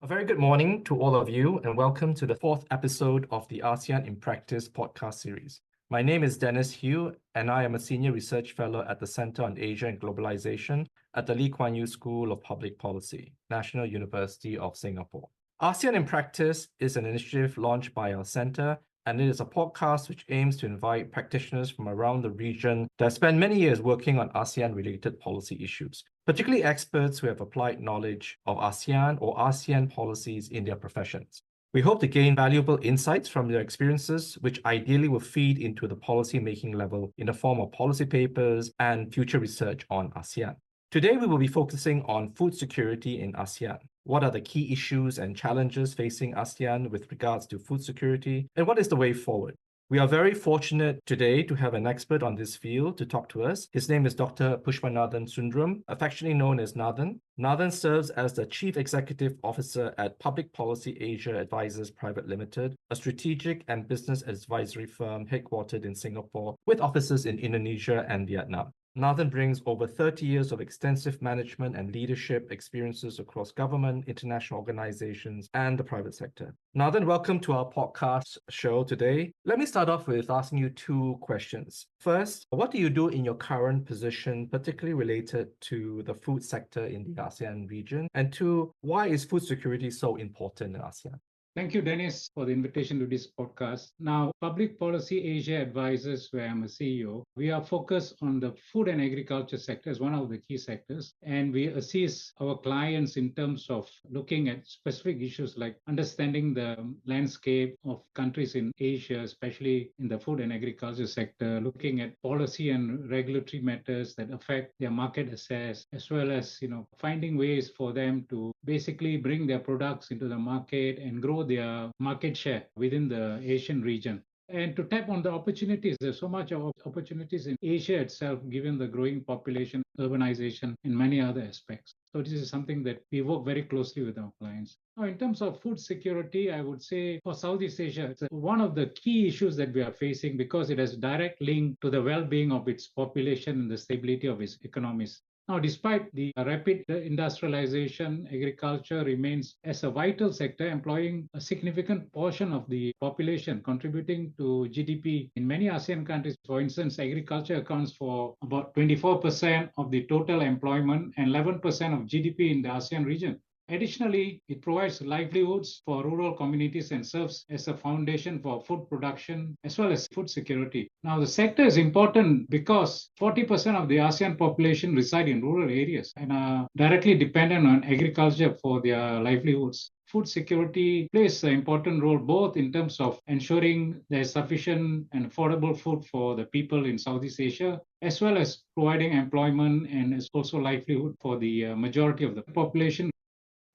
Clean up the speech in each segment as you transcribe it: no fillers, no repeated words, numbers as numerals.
A very good morning to all of you, and welcome to the fourth episode of the ASEAN in Practice podcast series. My name is Dennis Hugh, and I am a Senior Research Fellow at the Center on Asia and Globalization at the Kuan School of Public Policy, National University of Singapore. ASEAN in Practice is an initiative launched by our center, and it is a podcast which aims to invite practitioners from around the region that spend many years working on ASEAN-related policy issues, particularly experts who have applied knowledge of ASEAN or ASEAN policies in their professions. We hope to gain valuable insights from their experiences, which ideally will feed into the policy-making level in the form of policy papers and future research on ASEAN. Today, we will be focusing on food security in ASEAN. What are the key issues and challenges facing ASEAN with regards to food security, and what is the way forward? We are very fortunate today to have an expert on this field to talk to us. His name is Dr. Pushpanathan Sundram, affectionately known as Nathan. Nathan serves as the Chief Executive Officer at PublicPolicyAsia Advisors Private Limited, a strategic and business advisory firm headquartered in Singapore with offices in Indonesia and Vietnam. Nathan brings over 30 years of extensive management and leadership experiences across government, international organizations, and the private sector. Nathan, welcome to our podcast show today. Let me start off with asking you two questions. First, what do you do in your current position, particularly related to the food sector in the ASEAN region? And two, why is food security so important in ASEAN? Thank you, Dennis, for the invitation to this podcast. Now, Public Policy Asia Advisors, where I'm a CEO, we are focused on the food and agriculture sector as one of the key sectors, and we assist our clients in terms of looking at specific issues like understanding the landscape of countries in Asia, especially in the food and agriculture sector, looking at policy and regulatory matters that affect their market access, as well as finding ways for them to basically bring their products into the market and grow their market share within the Asian region. And to tap on the opportunities, there's so much of opportunities in Asia itself, given the growing population, urbanization, and many other aspects. So this is something that we work very closely with our clients. Now, in terms of food security, I would say for Southeast Asia, it's one of the key issues that we are facing because it has direct link to the well-being of its population and the stability of its economies. Now, despite the rapid industrialization, agriculture remains as a vital sector, employing a significant portion of the population, contributing to GDP in many ASEAN countries. For instance, agriculture accounts for about 24% of the total employment and 11% of GDP in the ASEAN region. Additionally, it provides livelihoods for rural communities and serves as a foundation for food production as well as food security. Now, the sector is important because 40% of the ASEAN population reside in rural areas and are directly dependent on agriculture for their livelihoods. Food security plays an important role both in terms of ensuring there's sufficient and affordable food for the people in Southeast Asia, as well as providing employment and also livelihood for the majority of the population.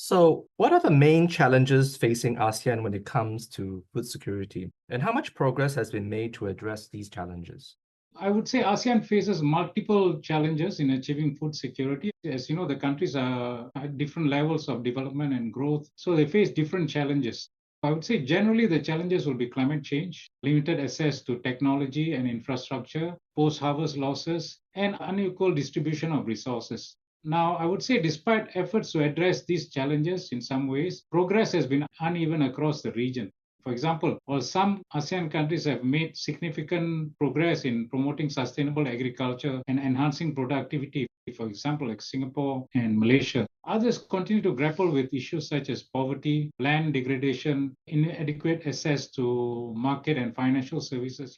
So, what are the main challenges facing ASEAN when it comes to food security, and how much progress has been made to address these challenges? I would say ASEAN faces multiple challenges in achieving food security. As you know, the countries are at different levels of development and growth, so they face different challenges. I would say generally the challenges will be climate change, limited access to technology and infrastructure, post-harvest losses, and unequal distribution of resources. Now, I would say despite efforts to address these challenges in some ways, progress has been uneven across the region. For example, while some ASEAN countries have made significant progress in promoting sustainable agriculture and enhancing productivity, for example, like Singapore and Malaysia, others continue to grapple with issues such as poverty, land degradation, inadequate access to market and financial services.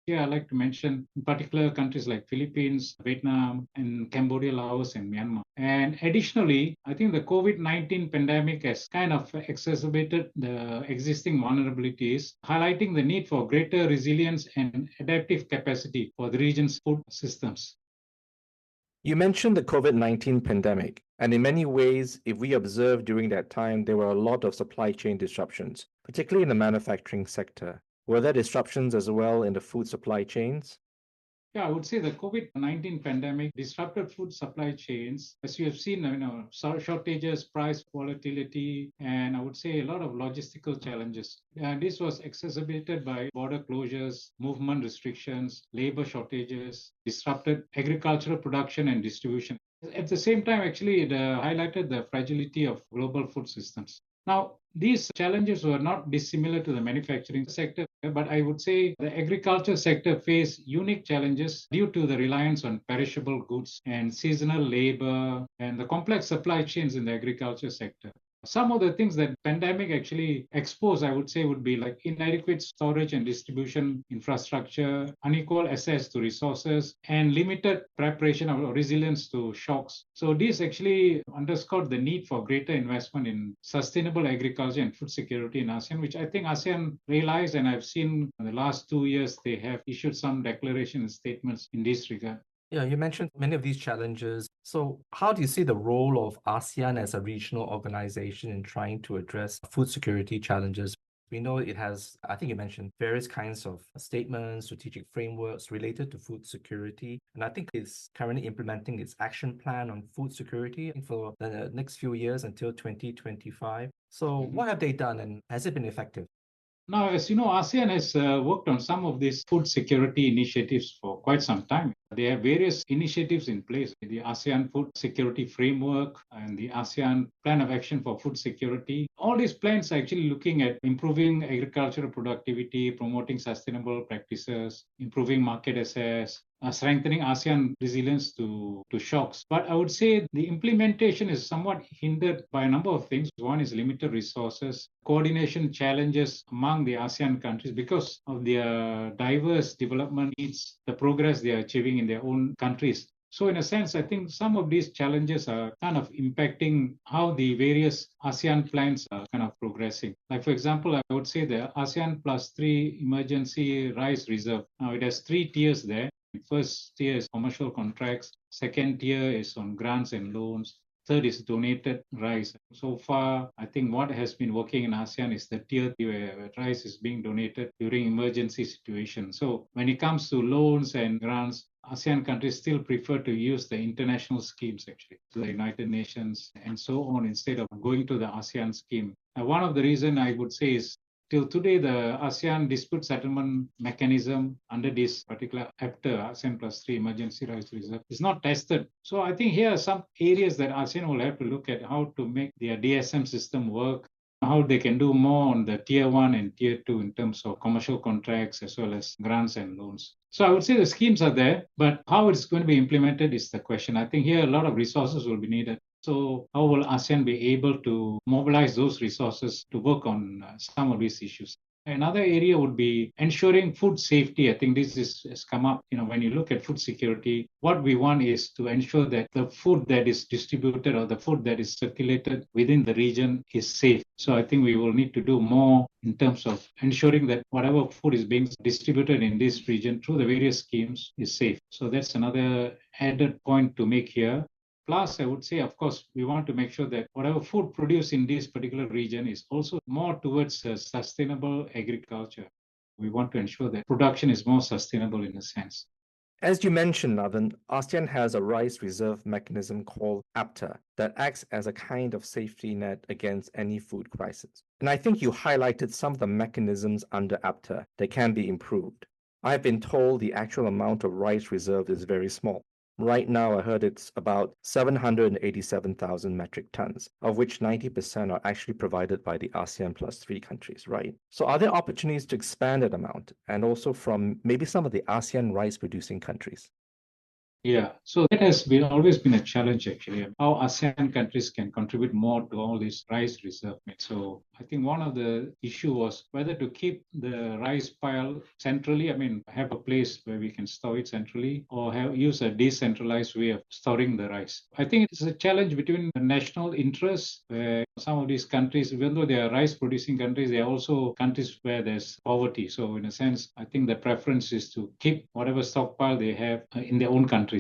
Here, I'd like to mention in particular countries like Philippines, Vietnam, and Cambodia, Laos, and Myanmar. And additionally, I think the COVID-19 pandemic has kind of exacerbated the existing vulnerabilities, highlighting the need for greater resilience and adaptive capacity for the region's food systems. You mentioned the COVID-19 pandemic, and in many ways, if we observe during that time, there were a lot of supply chain disruptions, particularly in the manufacturing sector. Were there disruptions as well in the food supply chains? Yeah, I would say the COVID-19 pandemic disrupted food supply chains. As you have seen, shortages, price volatility, and I would say a lot of logistical challenges. And this was exacerbated by border closures, movement restrictions, labor shortages, disrupted agricultural production and distribution. At the same time, actually, it highlighted the fragility of global food systems. Now, these challenges were not dissimilar to the manufacturing sector, but I would say the agriculture sector faced unique challenges due to the reliance on perishable goods and seasonal labor and the complex supply chains in the agriculture sector. Some of the things that pandemic actually exposed, I would say, would be like inadequate storage and distribution infrastructure, unequal access to resources, and limited preparation or resilience to shocks. So this actually underscored the need for greater investment in sustainable agriculture and food security in ASEAN, which I think ASEAN realized, and I've seen in the last 2 years they have issued some declaration and statements in this regard. Yeah, you mentioned many of these challenges. So, how do you see the role of ASEAN as a regional organization in trying to address food security challenges? We know it has, I think you mentioned various kinds of statements, strategic frameworks related to food security. And I think it's currently implementing its action plan on food security for the next few years until 2025. So, what have they done and has it been effective? Now, as you know, ASEAN has worked on some of these food security initiatives for quite some time. They have various initiatives in place, the ASEAN Food Security Framework and the ASEAN Plan of Action for Food Security. All these plans are actually looking at improving agricultural productivity, promoting sustainable practices, improving market access, strengthening ASEAN resilience to shocks. But I would say the implementation is somewhat hindered by a number of things. One is limited resources, coordination challenges among the ASEAN countries because of their diverse development needs, the progress they are achieving in their own countries. So in a sense, I think some of these challenges are kind of impacting how the various ASEAN plans are kind of progressing. Like, for example, I would say the ASEAN Plus 3 Emergency Rice Reserve. Now, it has 3 tiers there. First tier is commercial contracts. Second tier is on grants and loans. Third is donated rice. So far, I think what has been working in ASEAN is the tier where rice is being donated during emergency situations. So when it comes to loans and grants, ASEAN countries still prefer to use the international schemes, actually, to the United Nations and so on, instead of going to the ASEAN scheme. Now, one of the reasons I would say is till today, the ASEAN dispute settlement mechanism under this particular APTA, ASEAN Plus 3 Emergency Rice Reserve, is not tested. So I think here are some areas that ASEAN will have to look at how to make their DSM system work, how they can do more on the tier 1 and tier 2 in terms of commercial contracts as well as grants and loans. So I would say the schemes are there, but how it's going to be implemented is the question. I think here a lot of resources will be needed. So how will ASEAN be able to mobilize those resources to work on some of these issues? Another area would be ensuring food safety. I think this has come up. When you look at food security, what we want is to ensure that the food that is distributed or the food that is circulated within the region is safe. So I think we will need to do more in terms of ensuring that whatever food is being distributed in this region through the various schemes is safe. So that's another added point to make here. Plus, I would say, of course, we want to make sure that whatever food produced in this particular region is also more towards sustainable agriculture. We want to ensure that production is more sustainable in a sense. As you mentioned, Nathan, ASEAN has a rice reserve mechanism called APTA that acts as a kind of safety net against any food crisis. And I think you highlighted some of the mechanisms under APTA that can be improved. I've been told the actual amount of rice reserve is very small. Right now, I heard it's about 787,000 metric tons, of which 90% are actually provided by the ASEAN Plus 3 countries, right? So are there opportunities to expand that amount and also from maybe some of the ASEAN rice-producing countries? Yeah, so that has always been a challenge actually, how ASEAN countries can contribute more to all this rice reserve. So I think one of the issue was whether to keep the rice pile centrally, have a place where we can store it centrally, or use a decentralized way of storing the rice. I think it's a challenge between the national interests, where some of these countries, even though they are rice producing countries, they are also countries where there's poverty. So in a sense, I think the preference is to keep whatever stockpile they have in their own countries.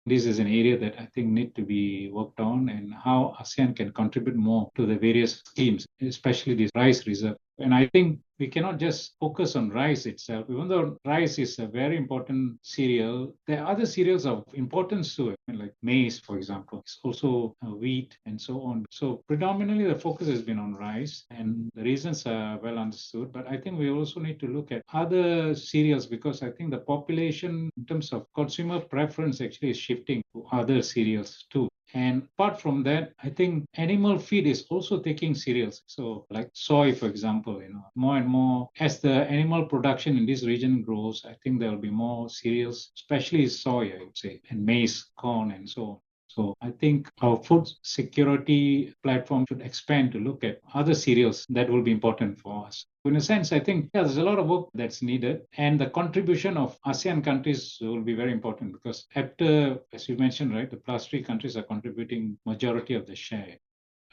This is an area that I think need to be worked on, and how ASEAN can contribute more to the various schemes, especially this rice reserve. And I think we cannot just focus on rice itself. Even though rice is a very important cereal, there are other cereals of importance to it, like maize, for example. It's also wheat and so on. So predominantly the focus has been on rice, and the reasons are well understood. But I think we also need to look at other cereals, because I think the population, in terms of consumer preference, actually is shifting to other cereals too. And apart from that, I think animal feed is also taking cereals. So like soy, for example, more and more as the animal production in this region grows, I think there will be more cereals, especially soy, I would say, and maize, corn, and so on. So I think our food security platform should expand to look at other cereals that will be important for us. In a sense, I think there's a lot of work that's needed, and the contribution of ASEAN countries will be very important because after, as you mentioned, right, the plus three countries are contributing majority of the share.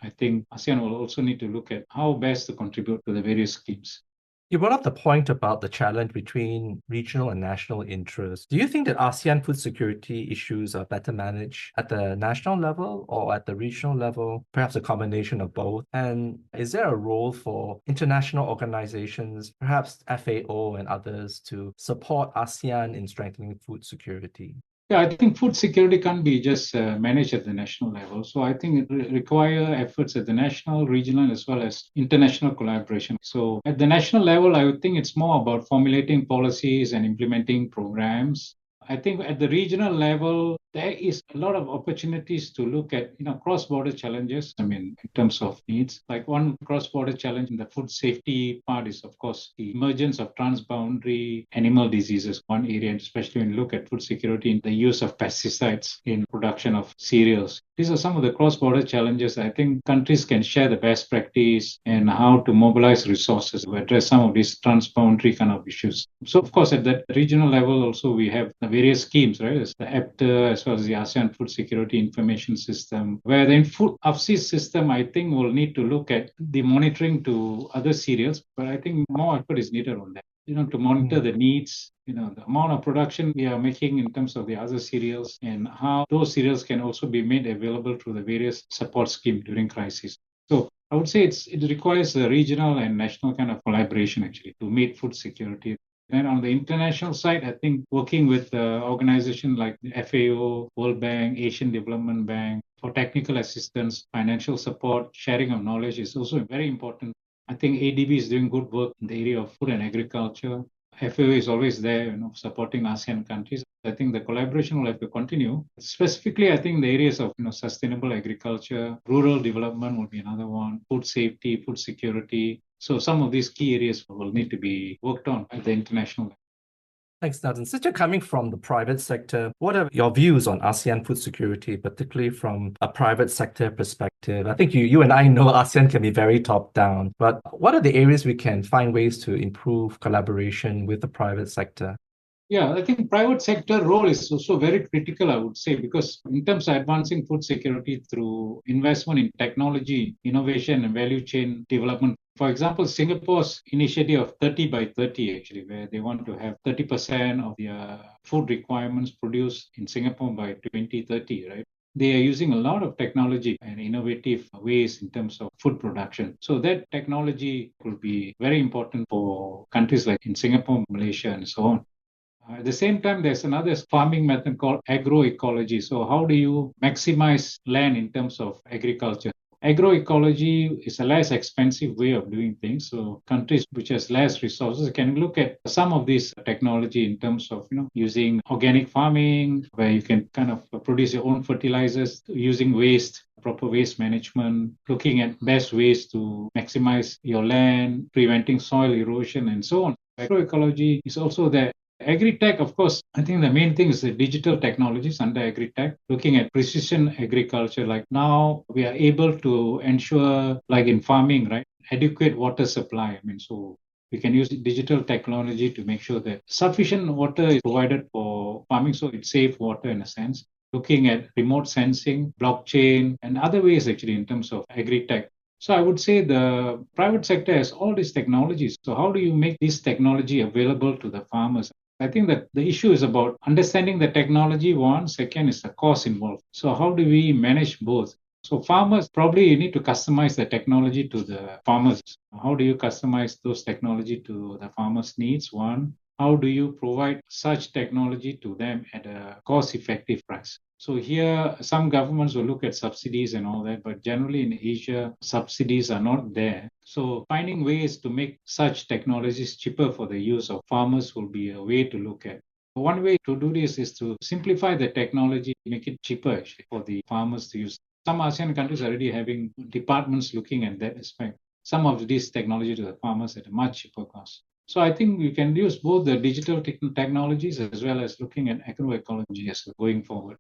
I think ASEAN will also need to look at how best to contribute to the various schemes. You brought up the point about the challenge between regional and national interests. Do you think that ASEAN food security issues are better managed at the national level or at the regional level, perhaps a combination of both? And is there a role for international organizations, perhaps FAO and others, to support ASEAN in strengthening food security? Yeah, I think food security can't be just managed at the national level. So I think it require efforts at the national, regional, as well as international collaboration. So at the national level, I would think it's more about formulating policies and implementing programs. I think at the regional level, there is a lot of opportunities to look at, cross-border challenges. I mean, in terms of needs, like one cross-border challenge in the food safety part is, of course, the emergence of transboundary animal diseases. One area, especially when you look at food security, in the use of pesticides in production of cereals. These are some of the cross-border challenges. I think countries can share the best practice and how to mobilize resources to address some of these transboundary kind of issues. So, of course, at that regional level, also we have the various schemes, right? There's the APTA as well as the ASEAN Food Security Information System, where the food AFSI system, I think, will need to look at the monitoring to other cereals, but I think more effort is needed on that. To monitor the needs, the amount of production we are making in terms of the other cereals and how those cereals can also be made available through the various support schemes during crisis. So I would say it requires a regional and national kind of collaboration actually to meet food security. Then on the international side, I think working with organizations like the FAO, World Bank, Asian Development Bank for technical assistance, financial support, sharing of knowledge is also very important. I think ADB is doing good work in the area of food and agriculture. FAO is always there, supporting ASEAN countries. I think the collaboration will have to continue. Specifically, I think the areas of sustainable agriculture, rural development will be another one, food safety, food security. So some of these key areas will need to be worked on at the international level. Thanks, Nathan. Since you're coming from the private sector, what are your views on ASEAN food security, particularly from a private sector perspective? I think you and I know ASEAN can be very top-down, but what are the areas we can find ways to improve collaboration with the private sector? Yeah, I think private sector role is also very critical, I would say, because in terms of advancing food security through investment in technology, innovation, and value chain development. For example, Singapore's initiative of 30 by 30, actually, where they want to have 30% of their food requirements produced in Singapore by 2030, right? They are using a lot of technology and innovative ways in terms of food production. So that technology will be very important for countries like in Singapore, Malaysia, and so on. At the same time, there's another farming method called agroecology. So how do you maximize land in terms of agriculture? Agroecology is a less expensive way of doing things. So countries which has less resources can look at some of this technology in terms of using organic farming, where you can kind of produce your own fertilizers using waste, proper waste management, looking at best ways to maximize your land, preventing soil erosion, and so on. Agroecology is also there. Agri-tech, of course, I think the main thing is the digital technologies under agri-tech, looking at precision agriculture. Like now we are able to ensure, like in farming, right, adequate water supply. I mean, so we can use digital technology to make sure that sufficient water is provided for farming, so it's safe water in a sense. Looking at remote sensing, blockchain, and other ways actually in terms of agri-tech. So I would say the private sector has all these technologies. So how do you make this technology available to the farmers? I think that the issue is about understanding the technology, one. Second is the cost involved. So how do we manage both? So farmers, probably you need to customize the technology to the farmers. How do you customize those technology to the farmers' needs? One. How do you provide such technology to them at a cost-effective price? So here, some governments will look at subsidies and all that, but generally in Asia, subsidies are not there. So finding ways to make such technologies cheaper for the use of farmers will be a way to look at. One way to do this is to simplify the technology, make it cheaper actually for the farmers to use. Some ASEAN countries are already having departments looking at that aspect. Some of this technology to the farmers at a much cheaper cost. So I think we can use both the digital technologies as well as looking at agroecology as going forward.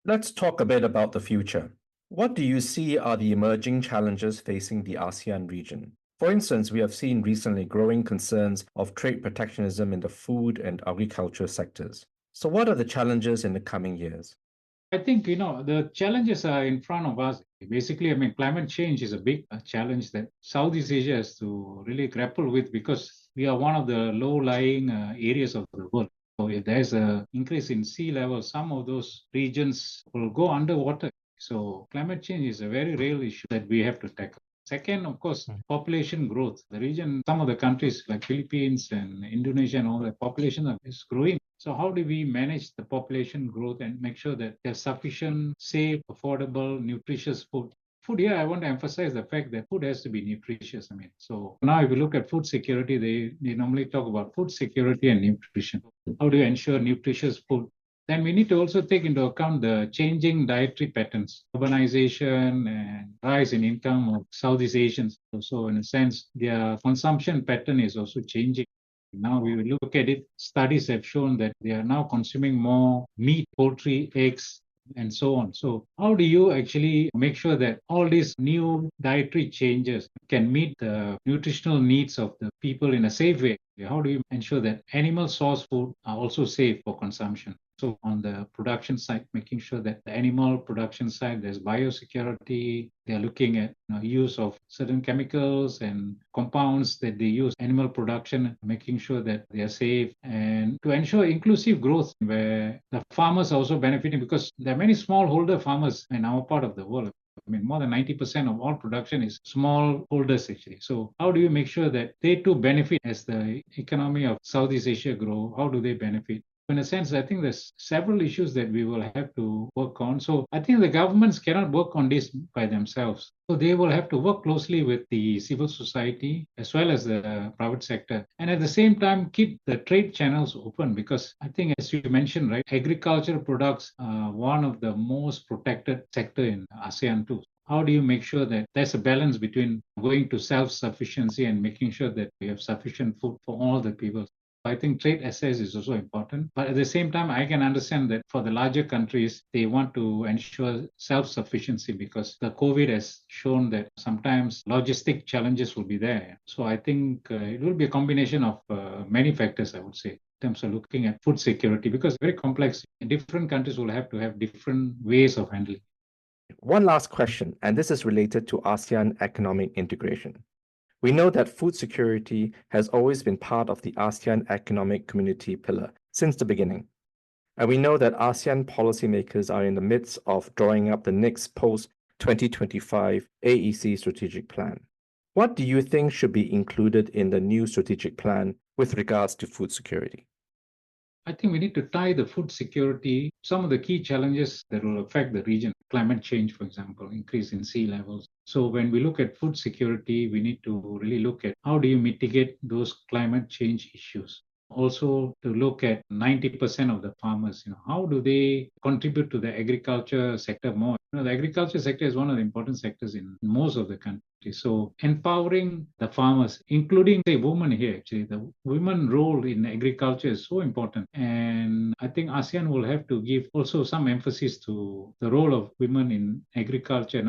Let's talk a bit about the future. What do you see are the emerging challenges facing the ASEAN region? For instance, we have seen recently growing concerns of trade protectionism in the food and agriculture sectors. So, what are the challenges in the coming years? I think, the challenges are in front of us. Basically, climate change is a big challenge that Southeast Asia has to really grapple with because we are one of the low-lying areas of the world. So if there's an increase in sea level, some of those regions will go underwater. So climate change is a very real issue that we have to tackle. Second, of course, population growth. The region, some of the countries like Philippines and Indonesia and all that, population is growing. So how do we manage the population growth and make sure that there's sufficient, safe, affordable, nutritious food? Food here, I want to emphasize the fact that food has to be nutritious. So now if you look at food security, they normally talk about food security and nutrition. How do you ensure nutritious food? Then we need to also take into account the changing dietary patterns, urbanization and rise in income of Southeast Asians. So in a sense, their consumption pattern is also changing. Now we will look at it. Studies have shown that they are now consuming more meat, poultry, eggs, and so on. So how do you actually make sure that all these new dietary changes can meet the nutritional needs of the people in a safe way? How do you ensure that animal source food are also safe for consumption? So on the production side, making sure that the animal production side, there's biosecurity. They're looking at use of certain chemicals and compounds that they use animal production, making sure that they are safe and to ensure inclusive growth where the farmers are also benefiting because there are many smallholder farmers in our part of the world. More than 90% of all production is smallholders actually. So how do you make sure that they too benefit as the economy of Southeast Asia grow? How do they benefit? In a sense, I think there's several issues that we will have to work on. So I think the governments cannot work on this by themselves. So they will have to work closely with the civil society as well as the private sector. And at the same time, keep the trade channels open because I think, as you mentioned, right, agricultural products are one of the most protected sector in ASEAN too. How do you make sure that there's a balance between going to self-sufficiency and making sure that we have sufficient food for all the people? I think trade access is also important. But at the same time, I can understand that for the larger countries, they want to ensure self-sufficiency because the COVID has shown that sometimes logistic challenges will be there. So I think it will be a combination of many factors, I would say, in terms of looking at food security because it's very complex. Different countries will have to have different ways of handling. One last question, and this is related to ASEAN economic integration. We know that food security has always been part of the ASEAN Economic Community pillar since the beginning. And we know that ASEAN policymakers are in the midst of drawing up the next post-2025 AEC strategic plan. What do you think should be included in the new strategic plan with regards to food security? I think we need to tie the food security, some of the key challenges that will affect the region, climate change, for example, increase in sea levels. So when we look at food security, we need to really look at how do you mitigate those climate change issues. Also to look at 90% of the farmers, how do they contribute to the agriculture sector more? The agriculture sector is one of the important sectors in most of the countries. So empowering the farmers, including the women here, actually, the women role in agriculture is so important. And I think ASEAN will have to give also some emphasis to the role of women in agriculture.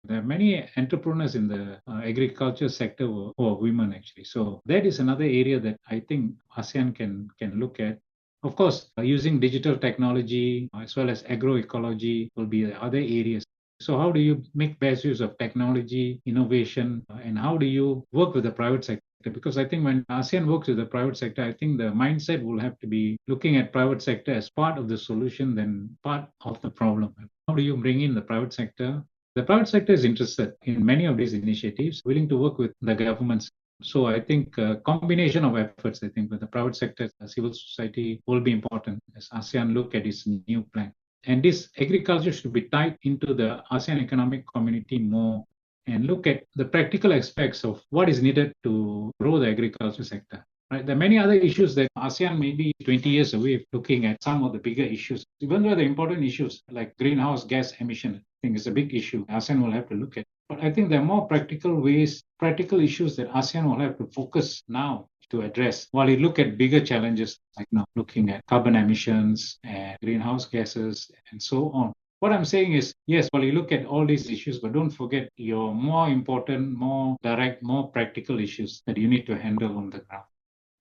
There are many entrepreneurs in the agriculture sector who are women, actually. So that is another area that I think ASEAN can look at. Of course, using digital technology as well as agroecology will be the other areas. So how do you make best use of technology, innovation, and how do you work with the private sector? Because I think when ASEAN works with the private sector, I think the mindset will have to be looking at private sector as part of the solution than part of the problem. How do you bring in the private sector? The private sector is interested in many of these initiatives, willing to work with the governments. So I think a combination of efforts, I think, with the private sector, civil society will be important as ASEAN look at its new plan. And this agriculture should be tied into the ASEAN economic community more and look at the practical aspects of what is needed to grow the agriculture sector. Right? There are many other issues that ASEAN may be 20 years away looking at some of the bigger issues. Even though the important issues like greenhouse gas emission, I think is a big issue ASEAN will have to look at. But I think there are more practical issues that ASEAN will have to focus now to address while you look at bigger challenges like now looking at carbon emissions and greenhouse gases and so on. What I'm saying is, yes, while you look at all these issues, but don't forget your more important, more direct, more practical issues that you need to handle on the ground.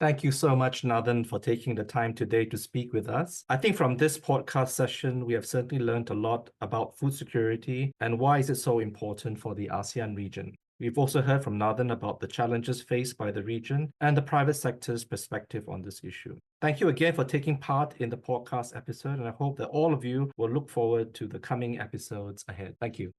Thank you so much, Nathan, for taking the time today to speak with us. I think from this podcast session, we have certainly learned a lot about food security and why is it so important for the ASEAN region. We've also heard from Nathan about the challenges faced by the region and the private sector's perspective on this issue. Thank you again for taking part in the podcast episode, and I hope that all of you will look forward to the coming episodes ahead. Thank you.